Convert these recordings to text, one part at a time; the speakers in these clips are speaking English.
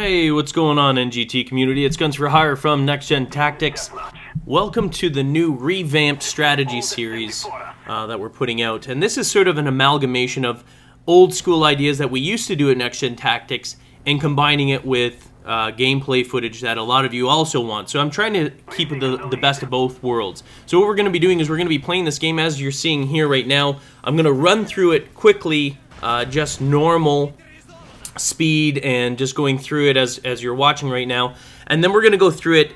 Hey, what's going on, NGT community? It's Guns for Hire from NextGenTactics. Welcome to the new revamped strategy series that we're putting out. And this is sort of an amalgamation of old school ideas that we used to do at NextGenTactics and combining it with gameplay footage that a lot of you also want. So I'm trying to keep the best of both worlds. So what we're going to be doing is we're going to be playing this game as you're seeing here right now. I'm going to run through it quickly, just normal speed and just going through it as you're watching right now, and then we're going to go through it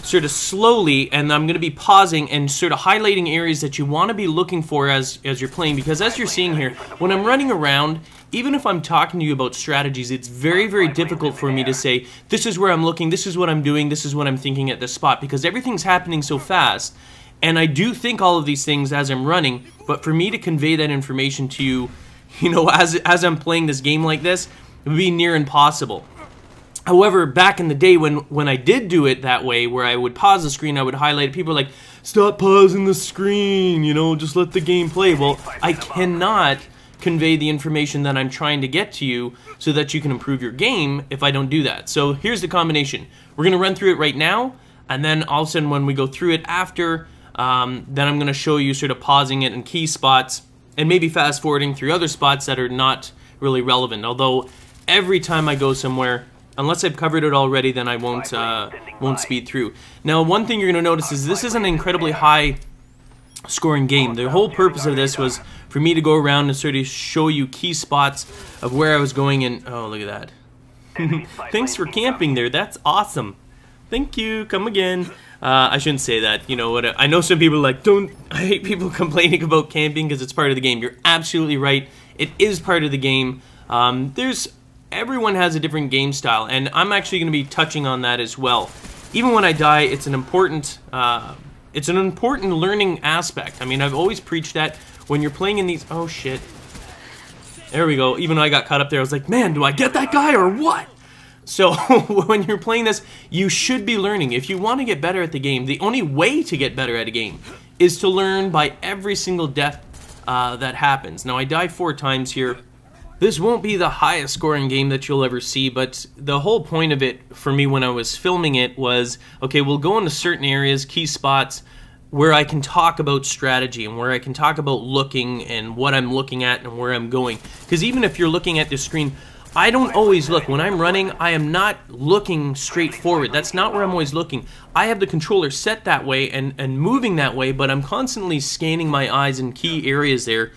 sort of slowly, and I'm going to be pausing and sort of highlighting areas that you want to be looking for as you're playing, because as you're seeing here, when I'm running around, even if I'm talking to you about strategies, it's very, very difficult for me to say, this is where I'm looking, this is what I'm doing, this is what I'm thinking at this spot, because everything's happening so fast, and I do think all of these things as I'm running, but for me to convey that information to you, you know, as I'm playing this game like this, it would be near impossible. However, back in the day when I did do it that way, where I would pause the screen, I would highlight it, people are like, stop pausing the screen, you know, just let the game play. Well, I cannot convey the information that I'm trying to get to you so that you can improve your game if I don't do that. So here's the combination. We're going to run through it right now, and then all of a sudden when we go through it after, then I'm going to show you sort of pausing it in key spots and maybe fast forwarding through other spots that are not really relevant. Although every time I go somewhere, unless I've covered it already, then I won't speed through. Now, one thing you're going to notice is this is an incredibly high scoring game. The whole purpose of this was for me to go around and sort of show you key spots of where I was going, and oh, look at that. Thanks for camping there. That's awesome. Thank you. Come again. I shouldn't say that. You know what? I know some people are like, I hate people complaining about camping because it's part of the game. You're absolutely right. It is part of the game. Everyone has a different game style, and I'm actually going to be touching on that as well. Even when I die, it's an important learning aspect. I mean, I've always preached that when you're playing in these. Oh shit! There we go. Even though I got caught up there, I was like, man, do I get that guy or what? So when you're playing this, you should be learning. If you want to get better at the game, the only way to get better at a game is to learn by every single death that happens. Now, I died 4 times here. This won't be the highest scoring game that you'll ever see, but the whole point of it for me when I was filming it was, okay, we'll go into certain areas, key spots, where I can talk about strategy and where I can talk about looking and what I'm looking at and where I'm going. Because even if you're looking at the screen, I don't always look. When I'm running, I am not looking straight forward. That's not where I'm always looking. I have the controller set that way and moving that way, but I'm constantly scanning my eyes in key areas there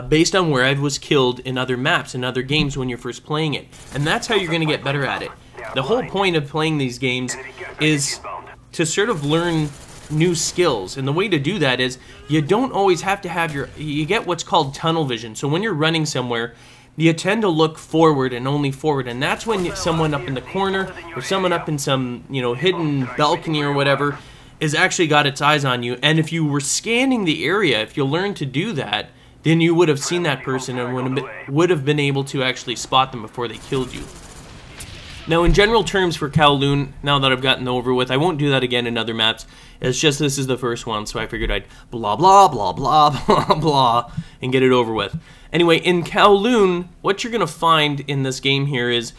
based on where I was killed in other maps and other games when you're first playing it. And that's how you're going to get better at it. The whole point of playing these games is to sort of learn new skills, and the way to do that is you don't always have to have you get what's called tunnel vision. So when you're running somewhere, you tend to look forward and only forward, and that's when someone up in the corner or someone up in some, you know, hidden balcony or whatever has actually got its eyes on you. And if you were scanning the area, if you learned to do that, then you would have seen that person and would have been able to actually spot them before they killed you. Now, in general terms for Kowloon, now that I've gotten over with, I won't do that again in other maps. It's just this is the first one, so I figured I'd blah, blah, blah, blah, blah, blah, and get it over with. Anyway, in Kowloon, what you're going to find in this game here is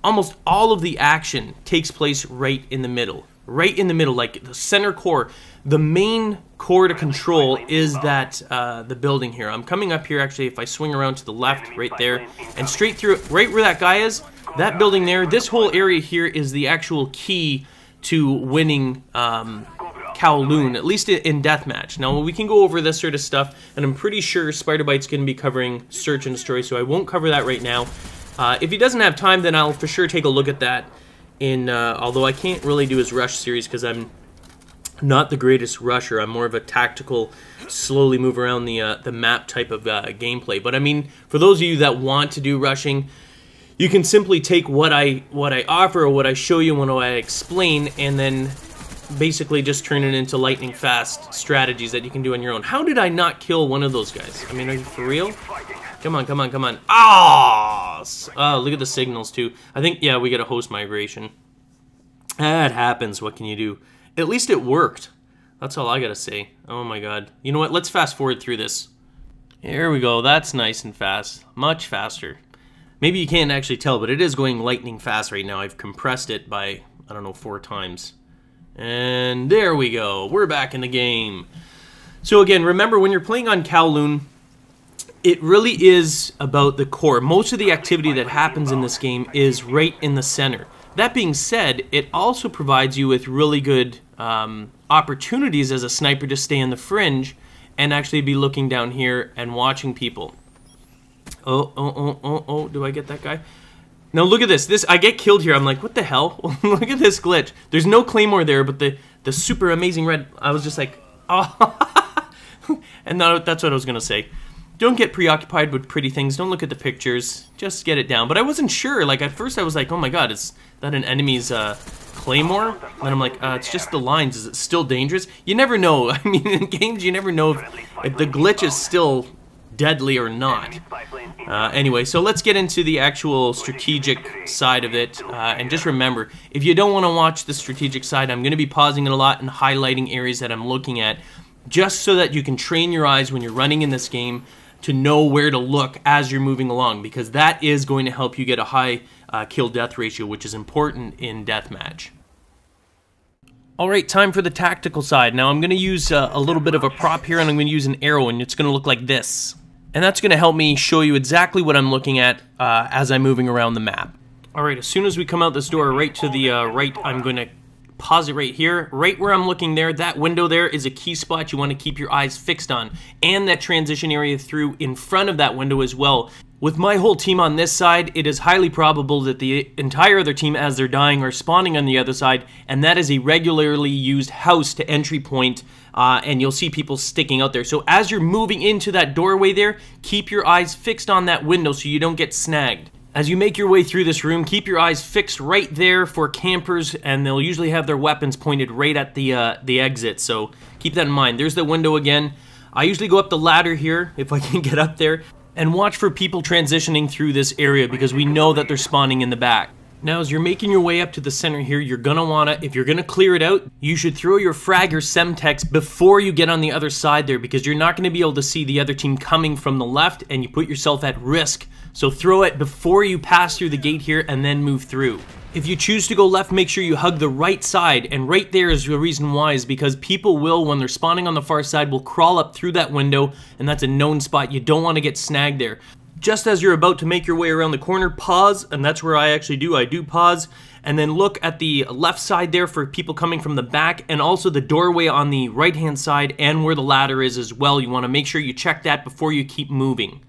almost all of the action takes place right in the middle. Right in the middle, like the center core. The main core to control is that the building here. I'm coming up here, actually, if I swing around to the left, right there, and straight through, right where that guy is, that building there, this whole area here is the actual key to winning Kowloon, at least in Deathmatch. Now, we can go over this sort of stuff, and I'm pretty sure Spider-Bite's going to be covering Search and Destroy, so I won't cover that right now. If he doesn't have time, then I'll for sure take a look at that, although I can't really do his Rush series because I'm not the greatest rusher. I'm more of a tactical, slowly move around the map type of gameplay. But I mean, for those of you that want to do rushing, you can simply take what I offer or what I show you when I explain, and then basically just turn it into lightning fast strategies that you can do on your own. How did I not kill one of those guys? I mean, are you for real? Come on, come on, come on. Ah! Oh, look at the signals too. I think, yeah, we get a host migration. That happens. What can you do? At least it worked. That's all I gotta say. Oh my god. You know what? Let's fast forward through this. Here we go. That's nice and fast. Much faster. Maybe you can't actually tell, but it is going lightning fast right now. I've compressed it by, I don't know, 4 times. And there we go. We're back in the game. So again, remember when you're playing on Kowloon, it really is about the core. Most of the activity that happens in this game is right in the center. That being said, it also provides you with really good opportunities as a sniper to stay in the fringe and actually be looking down here and watching people. Oh, do I get that guy? Now look at this. I get killed here. I'm like, what the hell? Look at this glitch. There's no claymore there, but the super amazing red, I was just like, oh. And that's what I was going to say. Don't get preoccupied with pretty things. Don't look at the pictures. Just get it down. But I wasn't sure. Like, at first I was like, oh my god, is that an enemy's claymore? And I'm like, it's just the lines. Is it still dangerous? You never know. I mean, in games, you never know if the glitch is still deadly or not. Anyway, so let's get into the actual strategic side of it. And just remember, if you don't want to watch the strategic side, I'm going to be pausing it a lot and highlighting areas that I'm looking at, just so that you can train your eyes when you're running in this game to know where to look as you're moving along, because that is going to help you get a high kill-death ratio, which is important in deathmatch. Alright, time for the tactical side. Now I'm going to use a little bit of a prop here, and I'm going to use an arrow, and it's going to look like this. And that's going to help me show you exactly what I'm looking at as I'm moving around the map. Alright, as soon as we come out this door right to the right, I'm going to pause it right here. Right where I'm looking there, that window there is a key spot you want to keep your eyes fixed on. And that transition area through in front of that window as well. With my whole team on this side, it is highly probable that the entire other team, as they're dying, are spawning on the other side, and that is a regularly used house to entry point, and you'll see people sticking out there. So as you're moving into that doorway there, keep your eyes fixed on that window so you don't get snagged. As you make your way through this room, keep your eyes fixed right there for campers, and they'll usually have their weapons pointed right at the exit, so keep that in mind. There's the window again. I usually go up the ladder here, if I can get up there, and watch for people transitioning through this area, because we know that they're spawning in the back. Now, as you're making your way up to the center here, you're gonna wanna, if you're gonna clear it out, you should throw your frag or semtex before you get on the other side there, because you're not gonna be able to see the other team coming from the left, and you put yourself at risk. So throw it before you pass through the gate here, and then move through. If you choose to go left, make sure you hug the right side, and right there is the reason why, is because people will, when they're spawning on the far side, will crawl up through that window, and that's a known spot. You don't want to get snagged there. Just as you're about to make your way around the corner, pause, and that's where I actually do. I do pause, and then look at the left side there for people coming from the back, and also the doorway on the right-hand side, and where the ladder is as well. You want to make sure you check that before you keep moving.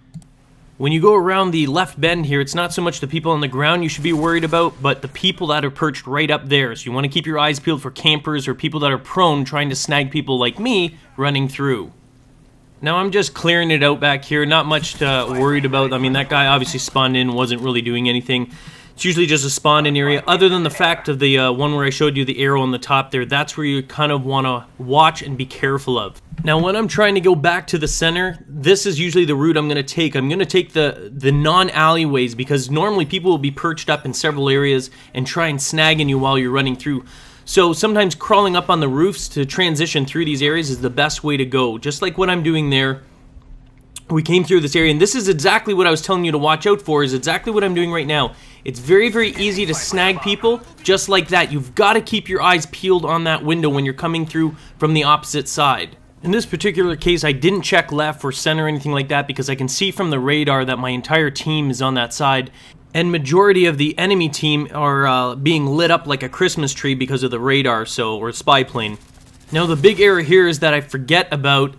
When you go around the left bend here, it's not so much the people on the ground you should be worried about, but the people that are perched right up there. So you want to keep your eyes peeled for campers or people that are prone trying to snag people like me running through. Now I'm just clearing it out back here, not much worried about. I mean, that guy obviously spawned in, wasn't really doing anything. It's usually just a spawn-in area, other than the fact of the one where I showed you the arrow on the top there. That's where you kind of want to watch and be careful of. Now, when I'm trying to go back to the center, this is usually the route I'm going to take. I'm going to take the non-alleyways, because normally people will be perched up in several areas and try and snagging you while you're running through. So sometimes crawling up on the roofs to transition through these areas is the best way to go. Just like what I'm doing there. We came through this area, and this is exactly what I was telling you to watch out for, is exactly what I'm doing right now. It's very, very easy to snag people just like that. You've got to keep your eyes peeled on that window when you're coming through from the opposite side. In this particular case, I didn't check left or center or anything like that, because I can see from the radar that my entire team is on that side, and majority of the enemy team are being lit up like a Christmas tree because of the radar, or spy plane. Now, the big error here is that I forget about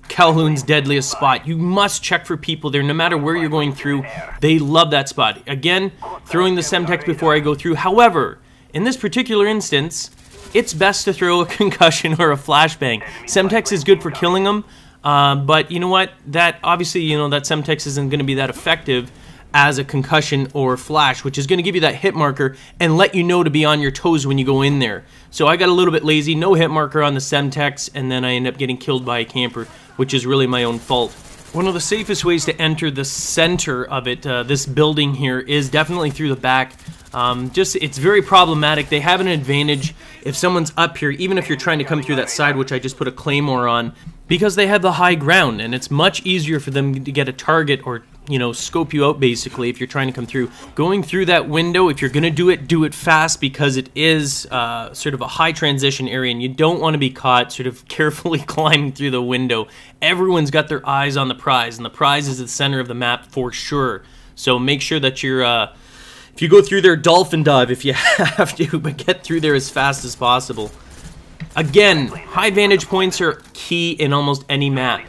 Kowloon's deadliest spot. You must check for people there no matter where you're going through. They love that spot. Again, throwing the semtex before I go through. However, in this particular instance, it's best to throw a concussion or a flashbang. Semtex is good for killing them, but you know what? That obviously, that semtex isn't going to be that effective as a concussion or flash, which is going to give you that hit marker and let you know to be on your toes when you go in there. So I got a little bit lazy, no hit marker on the semtex, and then I end up getting killed by a camper, which is really my own fault. One of the safest ways to enter the center of it, this building here, is definitely through the back. It's very problematic. They have an advantage if someone's up here, even if you're trying to come through that side, which I just put a claymore on, because they have the high ground, and it's much easier for them to get a target or, you know, scope you out basically if you're trying to come through. Going through that window, if you're going to do it fast, because it is sort of a high transition area, and you don't want to be caught sort of carefully climbing through the window. Everyone's got their eyes on the prize, and the prize is at the center of the map for sure. So make sure that you're, if you go through there, dolphin dive if you have to, but get through there as fast as possible. Again, high vantage points are key in almost any map.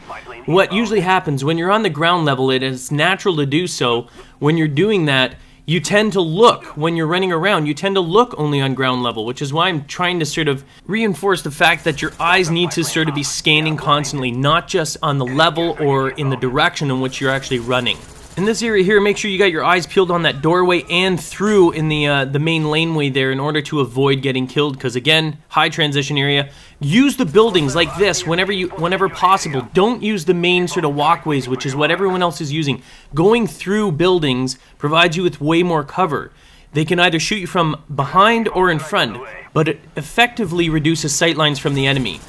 What usually happens when you're on the ground level, it is natural to do so. When you're doing that, you tend to look, when you're running around, you tend to look only on ground level, which is why I'm trying to sort of reinforce the fact that your eyes need to sort of be scanning constantly, not just on the level or in the direction in which you're actually running. In this area here, make sure you got your eyes peeled on that doorway and through in the main laneway there in order to avoid getting killed, because again, high transition area. Use the buildings like this whenever possible. Don't use the main sort of walkways, which is what everyone else is using. Going through buildings provides you with way more cover. They can either shoot you from behind or in front, but it effectively reduces sightlines from the enemy.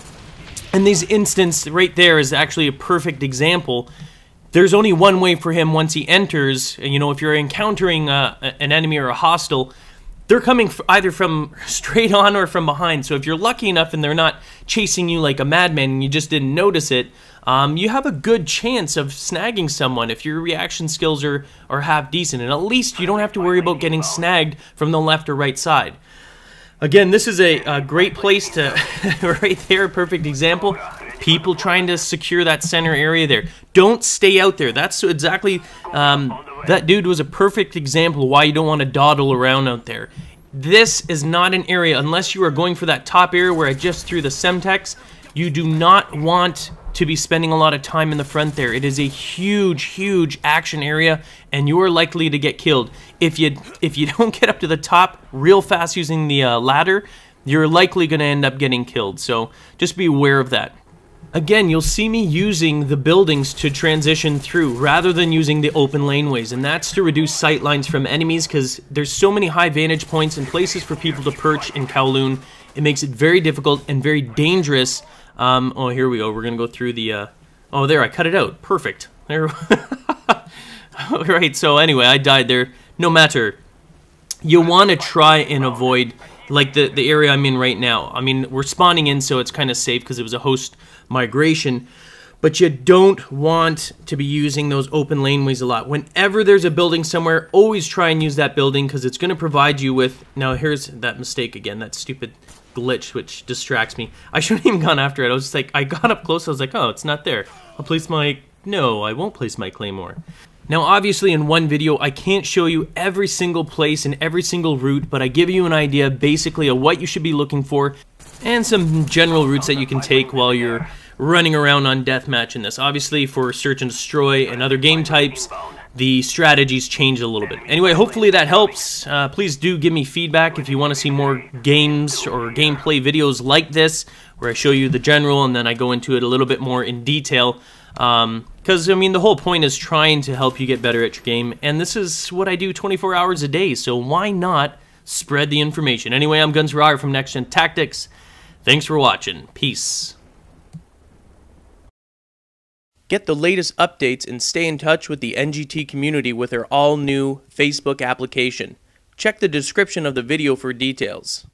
And this instance right there is actually a perfect example. There's only one way for him once he enters. You know, if you're encountering an enemy or a hostile, they're coming either from straight on or from behind. So if you're lucky enough and they're not chasing you like a madman and you just didn't notice it, you have a good chance of snagging someone if your reaction skills are half decent. And at least you don't have to worry about getting snagged from the left or right side. Again, this is a great place to, right there, perfect example. People trying to secure that center area there. Don't stay out there. That's exactly, that dude was a perfect example of why you don't want to dawdle around out there. This is not an area, unless you are going for that top area where I just threw the Semtex, you do not want to be spending a lot of time in the front there. It is a huge, huge action area, and you are likely to get killed. If you don't get up to the top real fast using the ladder, you're likely going to end up getting killed. So just be aware of that. Again, you'll see me using the buildings to transition through rather than using the open laneways, and that's to reduce sight lines from enemies, because there's so many high vantage points and places for people to perch in Kowloon. It makes it very difficult and very dangerous. Oh, here we go. We're going to go through the... oh, there, I cut it out. Perfect. There. Alright, so anyway, I died there. No matter. You want to try and avoid, like, the area I'm in right now. I mean, we're spawning in, so it's kind of safe because it was a host migration. But you don't want to be using those open laneways a lot. Whenever there's a building somewhere, always try and use that building, because it's going to provide you with... Now, here's that mistake again, that stupid glitch which distracts me. I shouldn't have even gone after it. I was just like, I got up close, I was like, oh, it's not there. I'll place my... No, I won't place my claymore. Now, obviously, in one video, I can't show you every single place and every single route, but I give you an idea, basically, of what you should be looking for, and some general routes that you can take while you're running around on deathmatch in this. Obviously, for search and destroy and other game types, the strategies change a little bit. Anyway, hopefully that helps. Please do give me feedback if you want to see more games or gameplay videos like this, where I show you the general and then I go into it a little bit more in detail. Because, I mean, the whole point is trying to help you get better at your game, and this is what I do 24 hours a day, so why not spread the information? Anyway, I'm Guns from NextGenTactics. Thanks for watching. Peace. Get the latest updates and stay in touch with the NGT community with our all-new Facebook application. Check the description of the video for details.